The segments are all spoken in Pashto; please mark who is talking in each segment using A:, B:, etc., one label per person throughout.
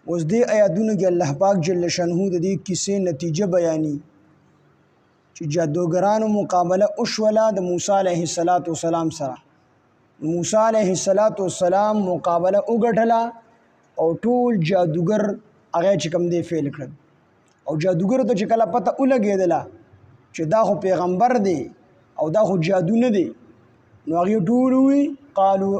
A: اوس دې آیاتونو کې الله پاک جل شانه د دې کیسې نتیجه بیاني چې جادوګرانو مقابله وشوله د موسی علیه السلام سره. موسی علیه السلام مقابله وګټله او ټول جادوګر هغه چې کوم دی فیل کړل. او جادوګر ته چې کله پته ولګېدله چې دا خو پیغمبر دی او دا خو جادو نه دی، نو هغې ټول ووایي قالو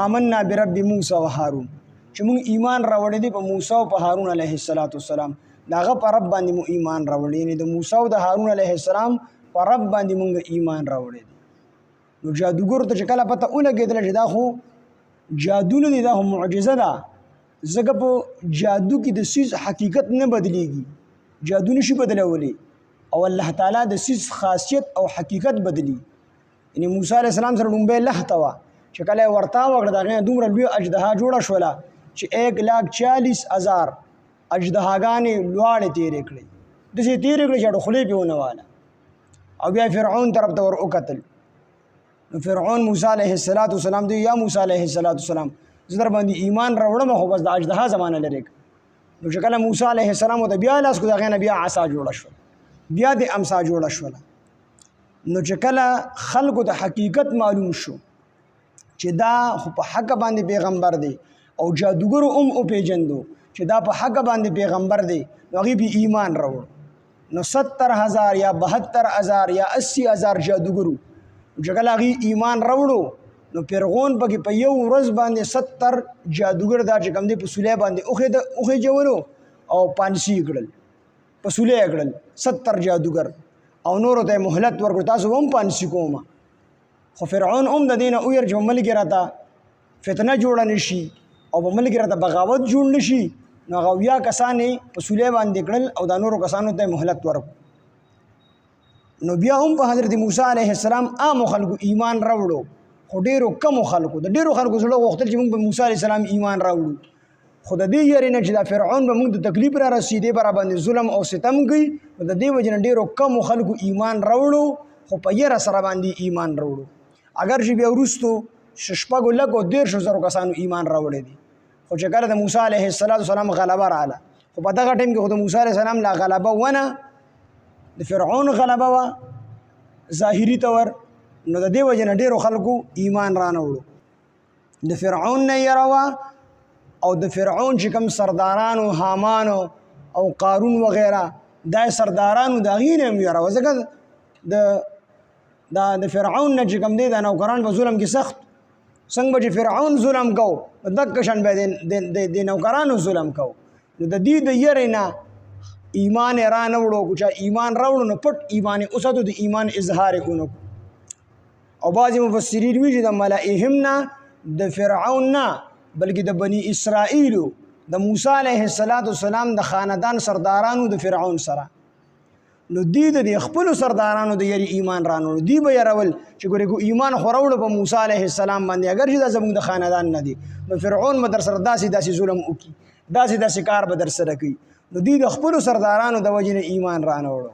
A: آمنا برب موسی و هارون، چې موږ ایمان راوړی دی په موسی او په هارون علیه السلام. د هغه په رب باندې مو ایمان راوړی، یعنې د موسی او د هارون علیه السلام په رب باندې موږ ایمان راوړی دی. نو جادوګرو ته چې کله پته ولګېدله چې دا خو جادو نه دی، دا خو معجزه ده، ځکه په جادو کې د سیز حقیقت نه بدلیږي، جادو نشي بدلولی، او الله تعالی د سیز خاصیت او حقیقت بدلی. یعنی موسی علیه السلام سره لومبۍ لښته وه چې کله یې ورتاو وکړه د هغې نه دومره لوی اژدها جوړه شوله چې 1,40,000 اژدهاګانې لواړې تېرې کړې، داسې تېرې کړې چې اړو خولې پې ونه واله. او بیا فرعون طرف ته ور وکتل، نو فرعون موسی علیه السلام دی یا موسی علیه السلام زه در باندې ایمان راوړم خو بس د اژدها زمانه لرې کړه. نو چې کله موسی علیه السلام ورته بیا لاس کړو د هغې نه بیا عصا جوړه شوله، بیا د امسا جوړه شوله. نو چې کله خلکو ته حقیقت معلوم شو چې دا خو په حق باندې پیغمبر دی او جادوګرو وپېژندو چې دا په حق باندې پیغمبر دی، نو هغې به ایمان راوړ. نو 70,000 یا 72,000 یا 80,000 جادوګرو چې کله هغې ایمان راوړو، نو فرعون پکې په یو ورځ باندې 70 جادوګر دا چې کوم دی په سولی باندې وخېجولو او پانسي یې کړل، په سولی یې کړل 70 جادوګر، او نورو ته یې مهلت ورکړو تاسو به هم پانسي کومه. خو فرعون هم د دې نه وویل چې په ملک کې راته فتنه جوړه نه شي او په ملک کې راته بغاوت جوړ نه شي، نو هغه 80 کسان یې په سولی باندې کړل او دا نورو کسانو ته یې مهلت ورکړو. نو بیا هم په حضرت موسی علیه السلام عامو خلکو ایمان راوړو، خو ډېرو کمو خلکو د ډېرو خلکو زړه غوښتل چې موږ په موسی علیه السلام ایمان راوړو، خو د دې یارې نه چې دا فرعون به موږ د تکلیف را رسېدې به را باندې ظلم او ستم کوي، نو د دې وجې نه ډېرو کمو خلکو ایمان راوړو، خو په یره سره باندې ایمان راوړو. اگر چې بیا وروستو 6,13,000 کسانو ایمان راوړی دي، خو چې کله د موسی علیه السلام غلبه راغله، خو په دغه ټیم کې خو د موسی علیه السلام لا غلبه ونه، د فرعون غلبه وه ظاهري طور، نو د دې وجې نه ډېرو خلکو ایمان رانه وړو. د فرعون نه یره وه او د فرعون چې کوم سردارانو حامانو او قارون وغیره دا سردارانو د هغې نه هم یره وه، ځکه د فرعون نه چې کوم دی دا نوکران په ظلم کې سخت، څنګه به چې فرعون ظلم کو دقه شان به د نوکرانو ظلم کو. نو د دې د یرې نه ایمان یې رانه وړو، که چا ایمان راوړو نو پټ ایمان یې وساتو، د ایمان اظهار یې ونه کړو. او بعضې مفسرین وایي چې د ملائهم نه د فرعون نه بلکې د بني اسرائیلو د موسی علیه السلام د خاندان سردارانو د فرعون سره، نو دی د خپلو سردارانو د یری ایمان رانوړو، دی به یرول چې ګورې ایمان خو راوړو په موسی علیه السلام باندې، اگر چې دا زموږ د خاندان نه دی، نو فرعون به در سره داسې ظلم وکړي، داسې کار به در سره کوي، نو دی د خپلو سردارانو د وجې نه ایمان رانوړو.